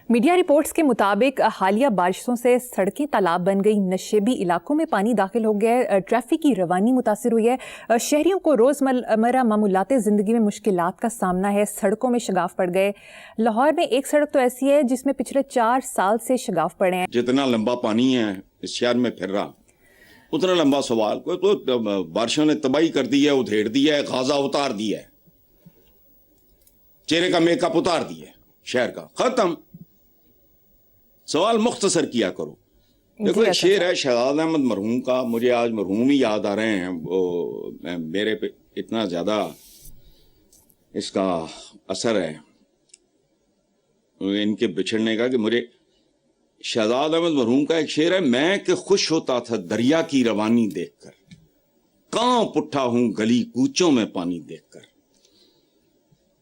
Media reports के मुताबिक हालिया बारिशों से सड़कें तालाब बन गई, नशेबी इलाकों में पानी दाखिल हो गया है, ट्रैफिक की रवानी मुतासिर हुई है, शहरियों को रोज़मर्रा मामूलात ज़िंदगी में मुश्किलात का सामना है, सड़कों में शगाफ पड़ गए। लाहौर में एक सड़क तो ऐसी है जिसमें पिछले 4 साल से शगाफ पड़े हैं। जितना लंबा पानी है इस शहर में फिर रहा उतना लंबा सवाल। कोई तो बारिशों ने तबाही कर दी है, उधेड़ दिया है, गाजा उतार दिया है, चेहरे का मेकअप उतार दिया है, शहर का खत्म। सवाल मुख्तसर किया करो। देखो एक शेर है शहजाद अहमद मरहूम का, मुझे आज मरहूम ही याद आ रहे हैं। वो मेरे पे इतना ज्यादा इसका असर है इनके बिछड़ने का कि मुझे शहजाद अहमद मरहूम का एक शेर है, मैं कि खुश होता था दरिया की रवानी देखकर, कांप उठा हूं गली कूचों में पानी देखकर।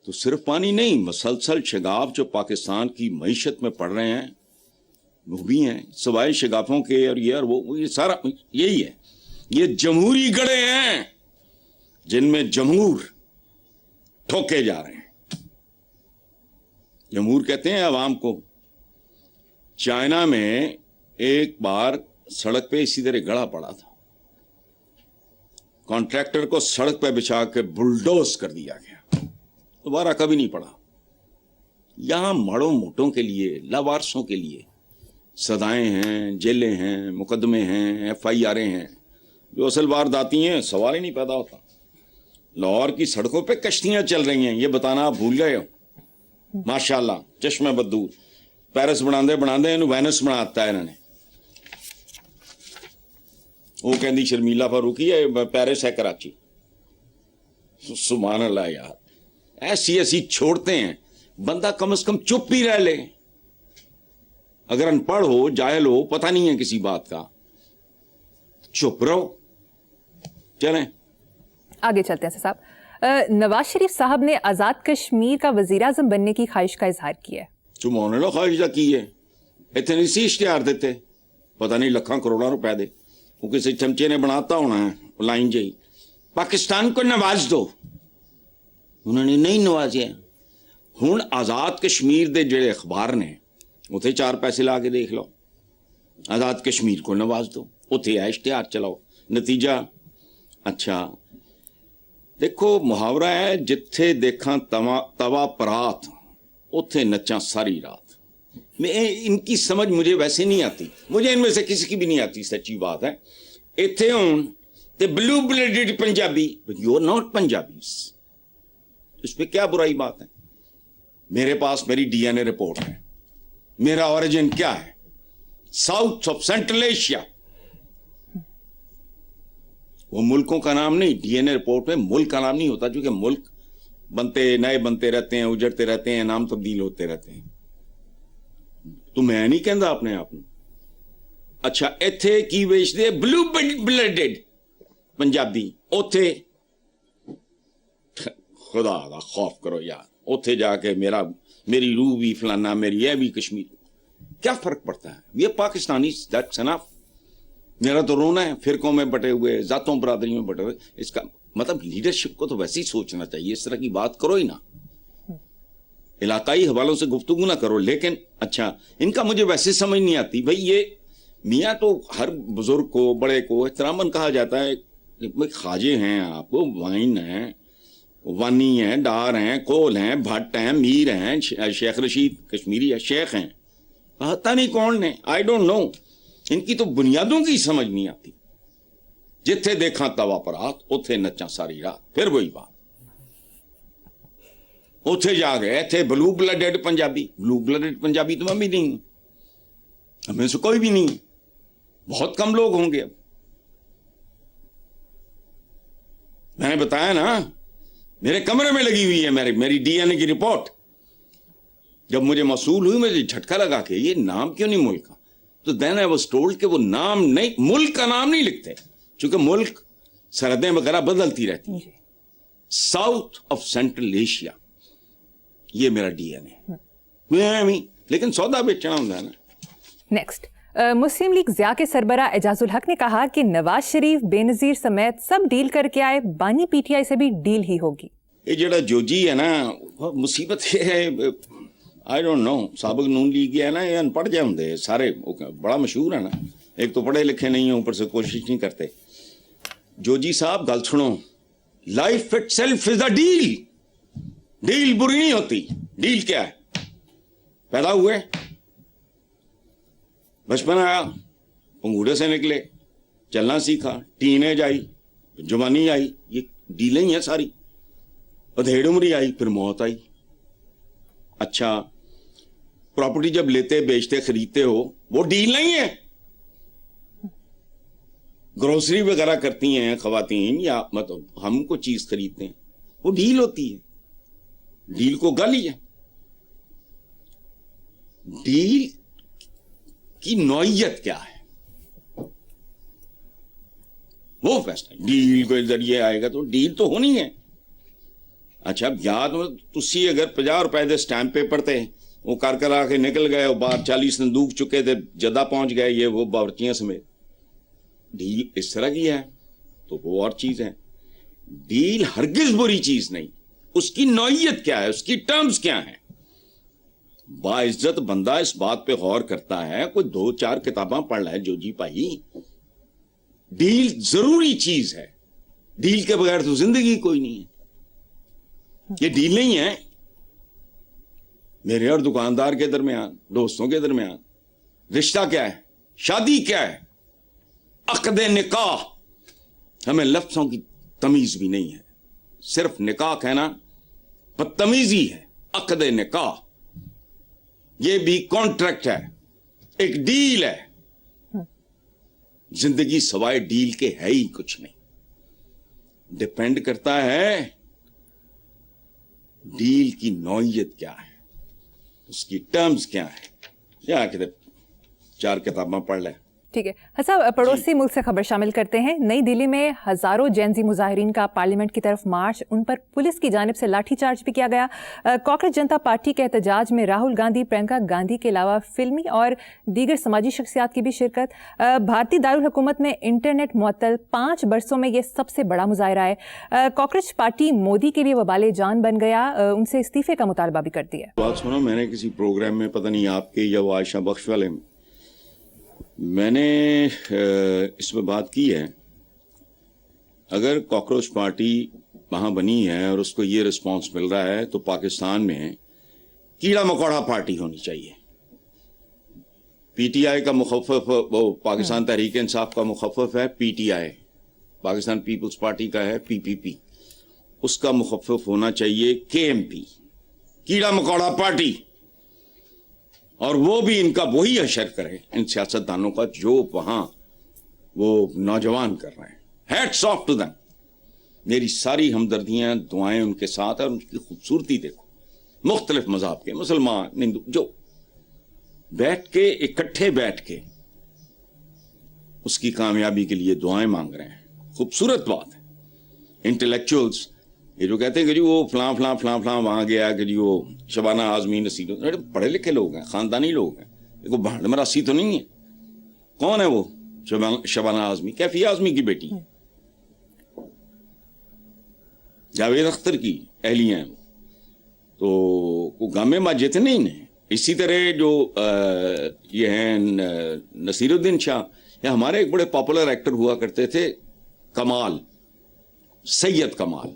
तो सिर्फ पानी नहीं, मसलसल शगाफ जो पाकिस्तान की मईशत में पड़ रहे हैं वो भी हैं, सवाए शगाफों के और ये सारा यही है। ये जमहूरी गड़े हैं जिनमें जमहूर ठोके जा रहे हैं। जमहूर कहते हैं अवाम को। चाइना में एक बार सड़क पे इसी तरह गड़ा पड़ा था, कॉन्ट्रैक्टर को सड़क पे बिछा के बुलडोज कर दिया गया, दोबारा कभी नहीं पड़ा। यहां माड़ों मोटों के लिए, लावारसों के लिए सदाएं हैं, जेलें हैं, मुकदमे हैं, FIR हैं, जो असल वारदाती हैं सवाल ही नहीं पैदा होता। लाहौर की सड़कों पे कश्तियां चल रही हैं, ये बताना आप भूल गए हो। माशाल्लाह चश्मे बदूर पेरिस बनाते बनाते वेनिस बनाता है इन्होंने। वो कहती शर्मीला फारूकी है पेरिस है कराची। सुभान अल्लाह यार, ऐसी ऐसी छोड़ते हैं। बंदा कम से कम चुप ही रह ले। अगर अनपढ़ हो, जाहिल हो, पता नहीं है किसी बात का, चुप रहो। चलें आगे चलते हैं साहब। नवाज शरीफ साहब ने आज़ाद कश्मीर का वज़ीर-ए-आज़म बनने की ख्वाहिश का इजहार किया है। तुम होने लो ख्वाहिश की है, इतनी सी इश्तिहार देते, पता नहीं लखा करोड़ा रुपए दे, वो किसी चमचे ने बनाता होना है लाइन जी, पाकिस्तान को नवाज दो। उन्होंने नहीं नवाजे। हुण आज़ाद कश्मीर दे जेड़े अखबार ने उथे 4 पैसे ला के देख लो, आज़ाद कश्मीर को नवाज दो, उथे है इश्तिहार चलाओ, नतीजा अच्छा। देखो मुहावरा है, जिथे देखा तवा परात उथे नचा सारी रात। मैं इनकी समझ मुझे वैसे नहीं आती, मुझे इनमें से किसी की भी नहीं आती, सच्ची बात है। इथे हूं ते blue blooded Punjabi, you are not Punjabis, इसमें क्या बुराई बात है। मेरे पास मेरी DNA रिपोर्ट है, मेरा ओरिजिन क्या है, साउथ ऑफ सेंट्रल एशिया। वो मुल्कों का नाम नहीं, DNA रिपोर्ट में मुल्क का नाम नहीं होता, क्योंकि मुल्क नए बनते रहते हैं, उजड़ते रहते हैं, नाम तब्दील होते रहते हैं। तो मैं नहीं कहता अपने आप में। अच्छा इथे की बेचते ब्लू ब्लडेड पंजाबी, उथे खुदा का खौफ करो यार, उथे जाके मेरी रूह भी फलाना, मेरी यह भी कश्मीर, क्या फर्क पड़ता है। ये पाकिस्तानी दैट्स एनफ। मेरा तो रोना है फिरकों में बटे हुए, जातों बरादरी में बटे हुए। इसका मतलब लीडरशिप को तो वैसे ही सोचना चाहिए, इस तरह की बात करो ही ना, इलाकाई हवालों से गुफ्तगू ना करो। लेकिन अच्छा इनका मुझे वैसे समझ नहीं आती। भाई ये मियाँ तो हर बुजुर्ग को, बड़े को एहतरामन कहा जाता है। खाजे हैं आप, वाइन हैं, वानी हैं, डार हैं, कोल हैं, भट्ट हैं, मीर हैं, शेख रशीद कश्मीरी है, शेख हैं, पता नहीं कौन ने, आई डोंट नो। इनकी तो बुनियादों की समझ नहीं आती। जिथे देखा तवा परात उथे नचा सारी रात, फिर वही बात। उथे जा गए थे blue blooded Punjabi. Blue blooded Punjabi तो मैं भी नहीं, हमें से कोई भी नहीं, बहुत कम लोग होंगे। अब मैंने बताया ना, मेरे कमरे में लगी हुई है मेरी DNA की रिपोर्ट। जब मुझे मसूल हुई, मुझे झटका लगा के ये नाम क्यों नहीं मुल्क का। तो देन आई वाज टोल्ड कि वो नाम नहीं, मुल्क का नाम नहीं लिखते, क्योंकि मुल्क सरहदें वगैरह बदलती रहती है। साउथ ऑफ सेंट्रल एशिया, ये मेरा DNA। लेकिन सौदा बेचना होता है ना। नेक्स्ट, मुस्लिम लीग ज़िया के सरबरा एजाजुल हक ने कहा कि नवाज शरीफ, बेनजीर समेत सब डील करके आए, बानी PTI से भी डील ही होगी। ये जड़ा जोजी है ना, मुसीबत ये है, आई डोंट नो सबक नून लीग है ना, ये अनपढ़ जे होंगे सारे, बड़ा मशहूर है ना, एक तो पढ़े लिखे नहीं है, ऊपर से कोशिश नहीं करते। जोजी साहब गल सुनो, life itself is a deal. Deal बुरी नहीं होती। डील क्या है? पैदा हुए, बचपन आया, पंगूड़े से निकले, चलना सीखा, टीनेज आई, जवानी आई, ये डीलें ही हैं सारी। अधेड़ उम्री आई, फिर मौत आई। अच्छा, प्रॉपर्टी जब लेते बेचते खरीदते हो, वो डील नहीं है? ग्रोसरी वगैरह करती हैं खवातीन, या मतलब हम को चीज खरीदते हैं, वो डील होती है। डील को गल ही है। डील की नौइयत क्या है, वो फैसला। डील के जरिए आएगा तो डील तो होनी है। अच्छा, याद तुसी अगर 50 रुपए दे स्टैंप पेपर थे, वो कर आके निकल गए, वो बाहर 40 संदूक चुके थे, जदा पहुंच गए, ये वो बावर्चियां समेत। डील इस तरह की है तो वो और चीज है। डील हरगिज बुरी चीज नहीं, उसकी नौइयत क्या है, उसकी टर्म्स क्या है। बाइज्जत बंदा इस बात पे गौर करता है, कोई 2-4 किताबां पढ़ ले जोजी भाई। डील जरूरी चीज है, डील के बगैर तो जिंदगी कोई नहीं है। ये डील नहीं है मेरे और दुकानदार के दरमियान, दोस्तों के दरमियान। रिश्ता क्या है, शादी क्या है, अक़्द निकाह। हमें लफ्जों की तमीज भी नहीं है, सिर्फ निकाह कहना बदतमीजी है। अक़्द निकाह ये भी कॉन्ट्रैक्ट है, एक डील है। जिंदगी सवाए डील के है ही कुछ नहीं। डिपेंड करता है डील की नौइयत क्या है, उसकी टर्म्स क्या है। या किधर 4 किताबां पढ़ ले। ठीक है हसन, पड़ोसी मुल्क से खबर शामिल करते हैं। नई दिल्ली में हजारों जेनजी मुजाहिरीन का पार्लियामेंट की तरफ मार्च, उन पर पुलिस की जानिब से लाठीचार्ज भी किया गया। कांग्रेस जनता पार्टी के एहतजाज में राहुल गांधी, प्रियंका गांधी के अलावा फिल्मी और दीगर समाजी शख्सियात की भी शिरकत। भारतीय दारुल हुकूमत में इंटरनेट मुअत्तल, 5 बरसों में यह सबसे बड़ा मुजाहरा है। कांग्रेस पार्टी मोदी के लिए वबाले जान बन गया, उनसे इस्तीफे का मुतालबा भी करती है। बात सुनो, मैंने किसी प्रोग्राम में, पता नहीं आपके या वो आयशा बख्श वाले में, मैंने इसमें बात की है, अगर कॉकरोच पार्टी वहां बनी है और उसको ये रिस्पांस मिल रहा है तो पाकिस्तान में कीड़ा मकोड़ा पार्टी होनी चाहिए। पीटीआई का मुखफ़फ़, वो पाकिस्तान तहरीक इंसाफ का मुखफ़फ़ है पीटीआई, पाकिस्तान पीपल्स पार्टी का है पीपीपी, उसका मुखफ़फ़ होना चाहिए केएमपी, कीड़ा मकोड़ा पार्टी। और वो भी इनका वही अशर करे, इन सियासतदानों का, जो वहां वो नौजवान कर रहे हैं। Hats off to them. मेरी सारी हमदर्दियां, दुआएं उनके साथ, और उनकी खूबसूरती देखो। मुख्तलिफ मज़हब के, मुसलमान, हिंदू, जो बैठ के, इकट्ठे बैठ के उसकी कामयाबी के लिए दुआएं मांग रहे हैं। खूबसूरत बात है। इंटेलेक्चुअल्स ये जो कहते हैं कि जी वो फलां फलां फलां फलां वहां गया, कि जी वो शबाना आजमी, नसीर, पढ़े लिखे लोग हैं, खानदानी लोग हैं, वो भांड मरासी तो नहीं है। कौन है वो शबाना आजमी? कैफी आजमी की बेटी है, जावेद अख्तर की अहलियां हैं। तो गामे माजिद नहीं ने। इसी तरह जो ये हैं नसीरुद्दीन शाह, या हमारे एक बड़े पॉपुलर एक्टर हुआ करते थे कमाल, सैयद कमाल,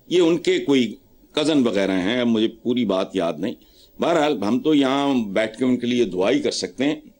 ये उनके कोई कज़न वगैरह हैं, मुझे पूरी बात याद नहीं। बहरहाल हम तो यहाँ बैठ के उनके लिए दुआ ही कर सकते हैं